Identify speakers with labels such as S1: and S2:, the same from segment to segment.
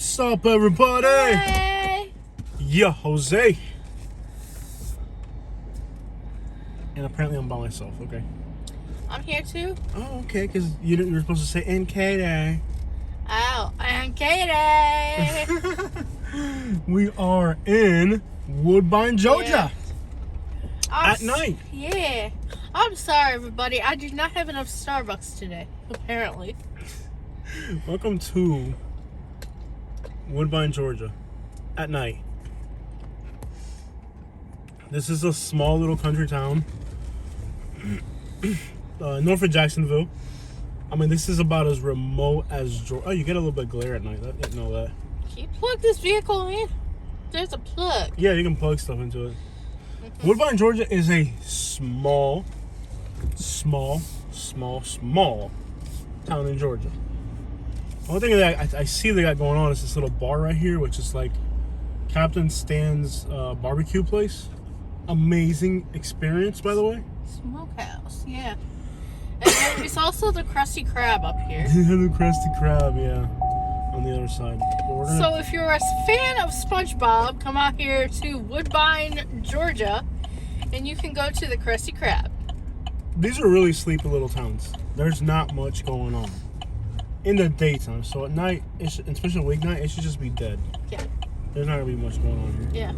S1: Sup, everybody?
S2: Hey.
S1: Yeah, Jose. And apparently I'm by myself, okay.
S2: I'm here too.
S1: Oh, okay, because you're supposed to say NK Day.
S2: Oh, and Katie.
S1: We are in Woodbine, Georgia. At night.
S2: Yeah. I'm sorry, everybody. I do not have enough Starbucks today, apparently.
S1: Welcome to Woodbine, Georgia. At night. This is a small little country town. North of Jacksonville. I mean, this is about as remote as Georgia. Oh, you get a little bit of glare at night. I didn't know that.
S2: Can you plug this vehicle in? There's a plug.
S1: Yeah, you can plug stuff into it. Woodbine, Georgia is a small town in Georgia. The only thing that I see they got going on is this little bar right here, which is like Captain Stan's barbecue place. Amazing experience, by the way.
S2: Smokehouse, yeah. And then it's also the Krusty Krab up here.
S1: The Krusty Krab, yeah, on the other side.
S2: So if you're a fan of SpongeBob, come out here to Woodbine, Georgia, and you can go to the Krusty Krab.
S1: These are really sleepy little towns. There's not much going on in the daytime. So at night, especially weeknight, it should just be dead.
S2: Yeah.
S1: There's not gonna be much going on here.
S2: Yeah.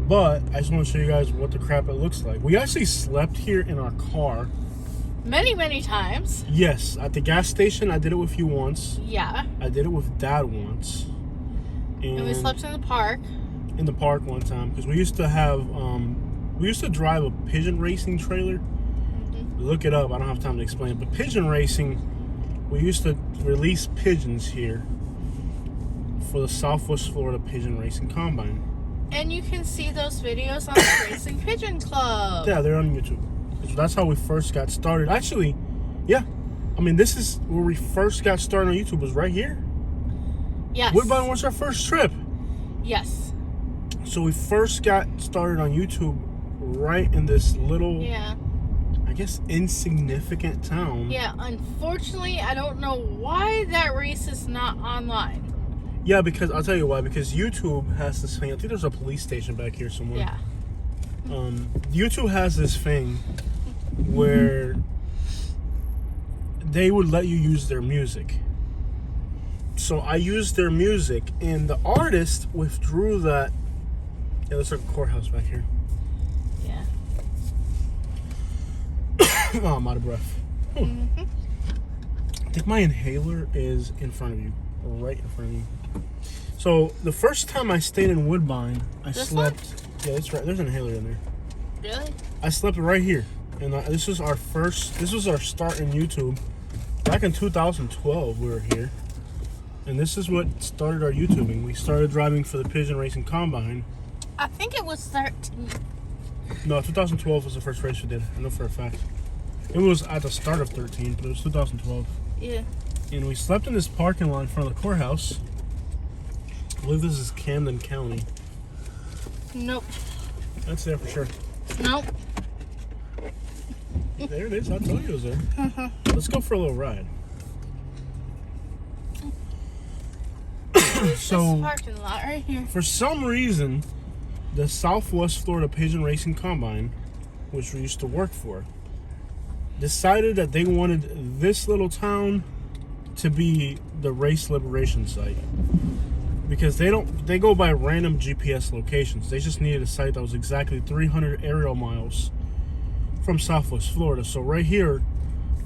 S1: But I just want to show you guys what the crap it looks like. We actually slept here in our car.
S2: Many times.
S1: Yes, at the gas station. I did it with you once.
S2: Yeah.
S1: I did it with Dad once.
S2: And we slept in the park.
S1: In the park one time because we used to have we used to drive a pigeon racing trailer. Look it up. I don't have time to explain it. But pigeon racing, we used to release pigeons here for the Southwest Florida Pigeon Racing Combine.
S2: And you can see those videos on the Racing Pigeon Club.
S1: Yeah, they're on YouTube. So that's how we first got started. Actually, yeah. I mean, this is where we first got started on YouTube, was right here.
S2: Yes.
S1: Woodbine was our first trip.
S2: Yes.
S1: So we first got started on YouTube right in this little,
S2: yeah,
S1: I guess, insignificant town.
S2: Yeah, unfortunately, I don't know why that race is not online.
S1: Yeah, because I'll tell you why. Because YouTube has this thing. I think there's a police station back here somewhere.
S2: Yeah.
S1: YouTube has this thing where they would let you use their music. So I used their music, and the artist withdrew that. Yeah, there's like a courthouse back here.
S2: Yeah.
S1: Oh, I'm out of breath. I think my inhaler is in front of you, or right in front of you. So the first time I stayed in Woodbine, I slept. Yeah, that's right. There's an inhaler in there.
S2: Really?
S1: I slept right here, and this was our first. This was our start in YouTube. Back in 2012, we were here, and this is what started our YouTubing. We started driving for the Pigeon Racing Combine.
S2: I think it was 13.
S1: No, 2012 was the first race we did. I know for a fact. It was at the start of 13, but it was 2012.
S2: Yeah.
S1: And we slept in this parking lot in front of the courthouse. I believe this is Camden County.
S2: Nope.
S1: That's there for sure.
S2: Nope.
S1: There it is. I told you it was there. Let's go for a little ride. So,
S2: this parking lot right here.
S1: For some reason, the Southwest Florida Pigeon Racing Combine, which we used to work for, decided that they wanted this little town to be the race liberation site. Because they go by random GPS locations. They just needed a site that was exactly 300 aerial miles from Southwest Florida. So right here,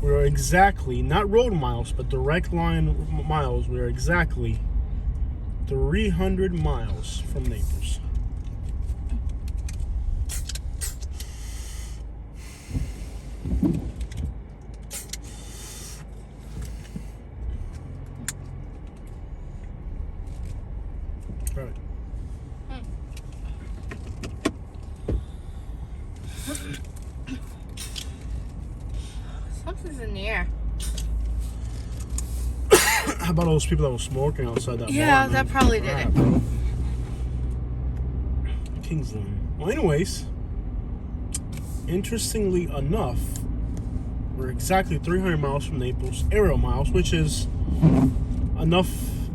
S1: we are exactly, not road miles, but direct line miles, we are exactly 300 miles from Naples. Right.
S2: Something's in the air.
S1: How about all those people that were smoking outside that bar?
S2: Yeah, that probably did it.
S1: Kingsland. Well, anyways, interestingly enough, we're exactly 300 miles from Naples, aerial miles, which is enough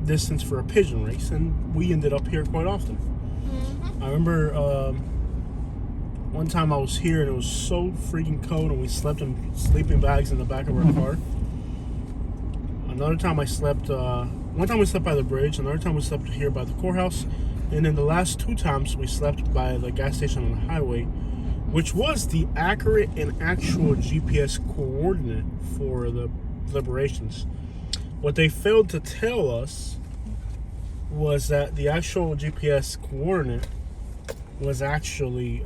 S1: distance for a pigeon race, and we ended up here quite often.
S2: Mm-hmm.
S1: I remember one time I was here and it was so freaking cold, and we slept in sleeping bags in the back of our car. Another time I slept, one time we slept by the bridge, another time we slept here by the courthouse, and then the last 2 times we slept by the gas station on the highway, which was the accurate and actual GPS coordinate for the Liberations. What they failed to tell us was that the actual GPS coordinate was actually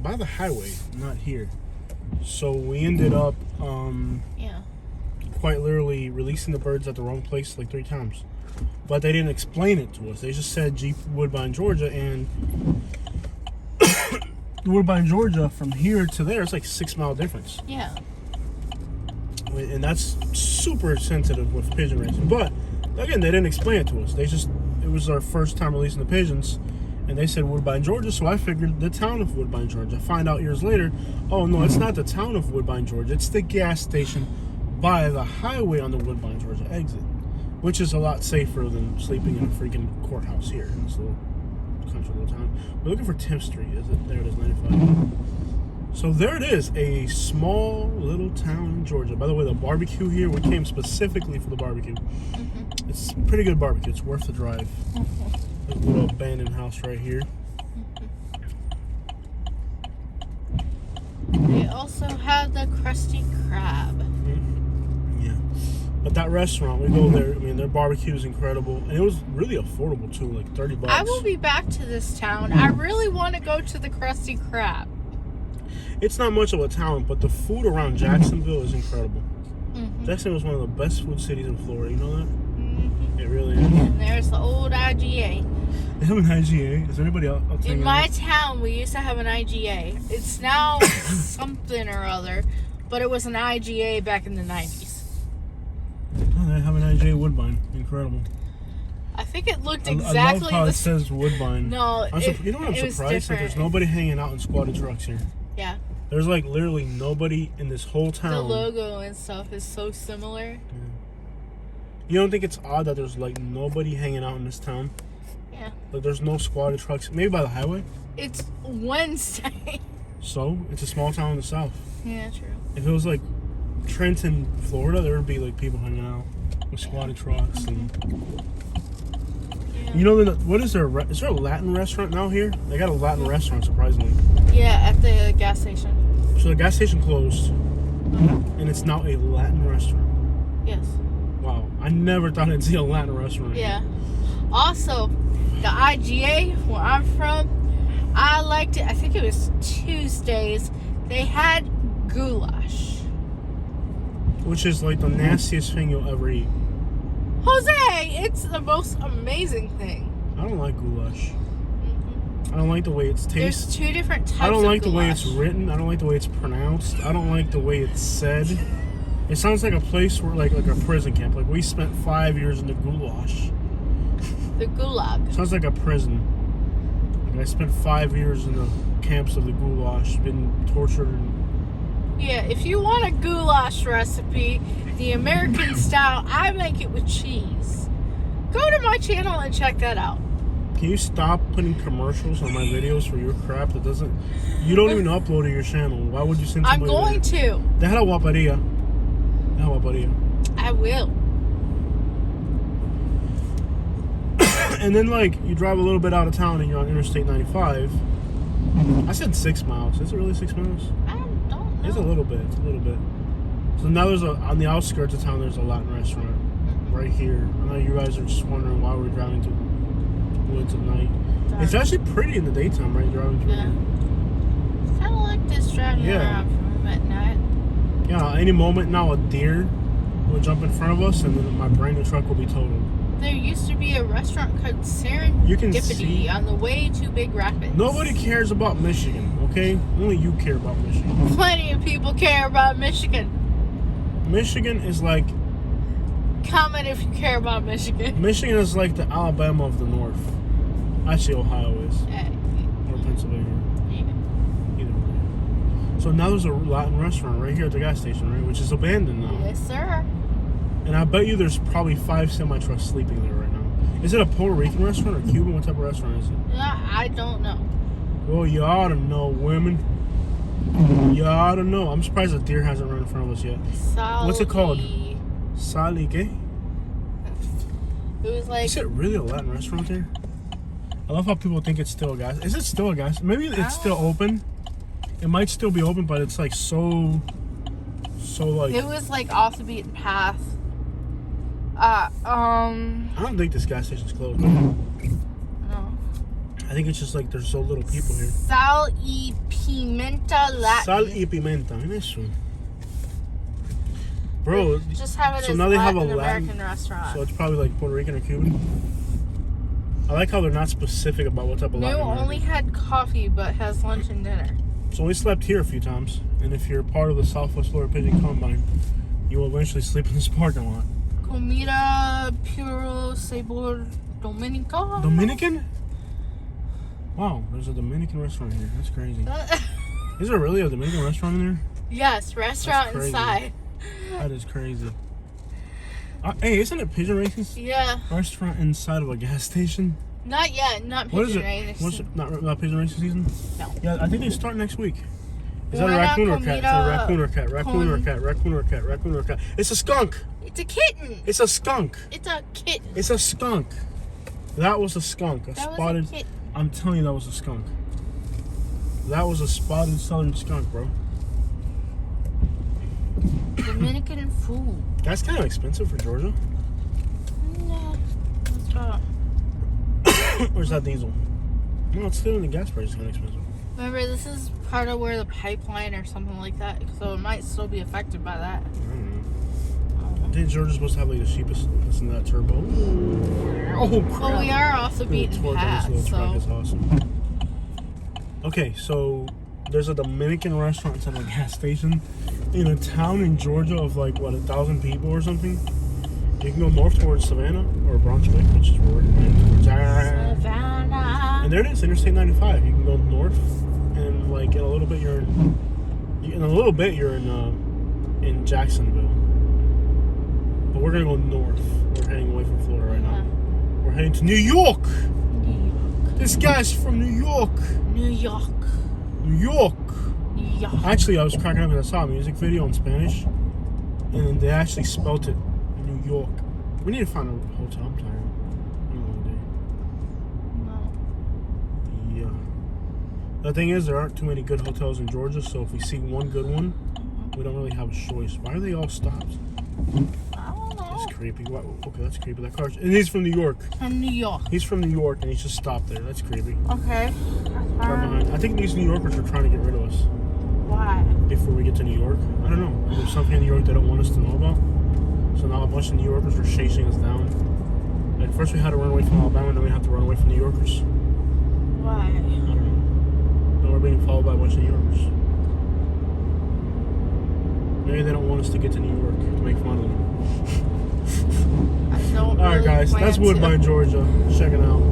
S1: by the highway, not here. So we ended up quite literally releasing the birds at the wrong place like 3 times. But they didn't explain it to us. They just said Woodbine, Georgia, and Woodbine, Georgia, from here to there, it's like 6-mile difference.
S2: Yeah.
S1: And that's super sensitive with pigeon racing. But again, they didn't explain it to us. It was our first time releasing the pigeons, and they said Woodbine, Georgia, so I figured the town of Woodbine, Georgia. Find out years later, oh no, it's not the town of Woodbine, Georgia. It's the gas station by the highway on the Woodbine, Georgia exit, which is a lot safer than sleeping in a freaking courthouse here in this little country little town. We're looking for 10th Street. Is it there? It is 95. So there it is, a small little town in Georgia. By the way, the barbecue here, we came specifically for the barbecue.
S2: Mm-hmm.
S1: It's pretty good barbecue. It's worth the drive. A little abandoned house right here.
S2: They also have the Krusty Krab.
S1: Yeah. But that restaurant, we go there, I mean, their barbecue is incredible. And it was really affordable, too, like $30.
S2: I will be back to this town. I really want to go to the Krusty Krab.
S1: It's not much of a town, but the food around Jacksonville is incredible.
S2: Mm-hmm.
S1: Jacksonville is one of the best food cities in Florida. You know that?
S2: Mm-hmm.
S1: It really is.
S2: And there's the old IGA.
S1: They have an IGA. Is there anybody else?
S2: In my town, we used to have an IGA. It's now something or other, but it was an IGA back in the 90s.
S1: Oh, they have an IGA Woodbine. Incredible.
S2: I think it looked
S1: I
S2: exactly
S1: love how
S2: the
S1: it says Woodbine.
S2: No,
S1: you know what I'm
S2: it was
S1: surprised that there's nobody hanging out in squatted trucks here.
S2: Yeah.
S1: There's like literally nobody in this whole town.
S2: The logo and stuff is so similar.
S1: Yeah. You don't think it's odd that there's like nobody hanging out in this town?
S2: Yeah.
S1: Like there's no squatted trucks. Maybe by the highway.
S2: It's Wednesday.
S1: So it's a small town in the south.
S2: Yeah, true.
S1: If it was like Trenton, Florida, there would be like people hanging out with squatted trucks and.
S2: Yeah.
S1: You know, what is there? Is there a Latin restaurant now here? They got a Latin restaurant, surprisingly.
S2: Yeah, at the gas station.
S1: So the gas station closed, and it's now a Latin restaurant.
S2: Yes.
S1: Wow, I never thought I'd see a Latin restaurant.
S2: Yeah. Also, the IGA where I'm from, I liked it. I think it was Tuesdays. They had goulash.
S1: Which is like the nastiest thing you'll ever eat.
S2: Jose, it's the most amazing thing.
S1: I don't like goulash. I don't like the way it's tastes.
S2: There's 2 different types of
S1: I don't like
S2: goulash.
S1: the way it's written. I don't like the way it's pronounced. I don't like the way it's said. It sounds like a place where like a prison camp. Like we spent 5 years in the goulash.
S2: The gulag.
S1: Sounds like a prison. Like I spent 5 years in the camps of the goulash, been tortured.
S2: Yeah, if you want a goulash recipe, the American style, I make it with cheese. Go to my channel and check that out.
S1: Can you stop putting commercials on my videos for your crap that doesn't... You don't even upload to your channel. Why would you send
S2: I'm
S1: somebody
S2: going to.
S1: Déjala guaparía. Déjala guaparía.
S2: I will.
S1: And then, like, you drive a little bit out of town and you're on Interstate 95. I said 6 miles. Is it really 6 miles?
S2: I don't know.
S1: It's a little bit. It's a little bit. So now there's on the outskirts of town, there's a Latin restaurant right here. I know you guys are just wondering why we're driving through the woods at night. It's actually pretty in the daytime, right? Driving through.
S2: Yeah. It's kind of like this driving around from at night.
S1: Yeah, any moment now a deer will jump in front of us and then my brand new truck will be totaled.
S2: There used to be a restaurant called Serendipity on the way to Big Rapids.
S1: Nobody cares about Michigan, okay? Only you care about Michigan.
S2: Plenty of people care about Michigan.
S1: Michigan is like...
S2: Comment if you care about Michigan.
S1: Michigan is like the Alabama of the North. Actually, Ohio is. Or Pennsylvania.
S2: Yeah.
S1: Either way. So now there's a Latin restaurant right here at the gas station, right? Which is abandoned now.
S2: Yes, sir.
S1: And I bet you there's probably 5 semi-trucks sleeping there right now. Is it a Puerto Rican restaurant or Cuban? What type of restaurant is it?
S2: I don't know.
S1: Well, you ought to know, women. You ought to know. I'm surprised a deer hasn't run in front of us yet. What's it called? Sali ¿qué?
S2: It was like...
S1: Is it really a Latin restaurant there? I love how people think it's still a gas. Is it still a gas? Maybe it's still open. It might still be open, but it's like so like...
S2: It was like off the beaten path.
S1: I don't think this gas station's closed. No. I think it's just like there's so little people here.
S2: Sal y pimenta Latin.
S1: Sal y pimenta. En eso. Bro,
S2: just have it
S1: so
S2: as
S1: now they have
S2: Latin
S1: a Latin
S2: American restaurant.
S1: So it's probably like Puerto Rican or Cuban. I like how they're not specific about what type of Latin
S2: New
S1: American.
S2: only had coffee, but has lunch and dinner.
S1: So we slept here a few times, and if you're part of the Southwest Florida Pigeon Combine, you will eventually sleep in this parking lot.
S2: Comida puro sabor dominico.
S1: Dominican? Wow, there's a Dominican restaurant here. That's crazy. Is there really a Dominican restaurant in there?
S2: Yes, restaurant
S1: That's crazy.
S2: inside.
S1: That is crazy. Hey, isn't it Pigeon Race's
S2: Yeah.
S1: restaurant inside of a gas station?
S2: Not yet. Not
S1: What is
S2: pigeon
S1: it?
S2: racing.
S1: What's it? Not Pigeon Racing season?
S2: No.
S1: Yeah, I think they start next week. Is that a
S2: Buena
S1: raccoon or cat? Is that a
S2: comida
S1: raccoon or cat? Raccoon or cat? Raccoon or cat? Raccoon or cat? It's a skunk.
S2: It's a kitten.
S1: It's a skunk.
S2: It's a kitten.
S1: It's a skunk. That was a skunk. A
S2: That
S1: spotted.
S2: was a kitten.
S1: I'm telling you, that was a skunk. That was a spotted southern skunk, bro.
S2: Dominican food.
S1: That's kind of expensive for Georgia.
S2: No. What's that?
S1: Where's that diesel? No, it's still in the gas price. It's kind of expensive.
S2: Remember, this is part of where the pipeline or something like that, so it might still be affected by that.
S1: I don't know. Didn't Georgia supposed to have like the cheapest? Listen to that turbo. Oh crap!
S2: Well, we are off the
S1: Dude,
S2: beaten
S1: torque on
S2: path,
S1: this little truck
S2: so
S1: is awesome. Okay, so there's a Dominican restaurant inside a gas station in a town in Georgia of like what 1,000 people or something. You can go north towards Savannah or Brunswick, which is where we're heading towards.
S2: Savannah.
S1: And there it is, Interstate 95. You can go north, and like in a little bit you're in Jacksonville. But we're gonna go north. We're heading away from Florida right now. We're heading to New York. This guy's from New York.
S2: New York.
S1: New York.
S2: New York.
S1: Actually, I was cracking up because I saw a music video in Spanish, and they actually spelt it New York. We need to find a hotel. I'm tired. Yeah. The thing is, there aren't too many good hotels in Georgia, so if we see one good one, we don't really have a choice. Why are they all stopped?
S2: I don't know.
S1: That's creepy. Wow. Okay, that's creepy. That car's... And he's from New York.
S2: From New York.
S1: He's from New York, and he's just stopped there. That's creepy.
S2: Okay.
S1: Right behind. I think these New Yorkers are trying to get rid of us
S2: Why?
S1: before we get to New York. I don't know. There's something in New York they don't want us to know about. So now a bunch of New Yorkers are chasing us down. Like first we had to run away from Alabama, then we have to run away from New Yorkers.
S2: Why?
S1: I don't know. Now we're being followed by a bunch of New Yorkers. Maybe they don't want us to get to New York to make fun of them.
S2: I don't
S1: Alright
S2: really
S1: guys,
S2: plan
S1: that's
S2: to.
S1: Woodbine, Georgia. Check it out.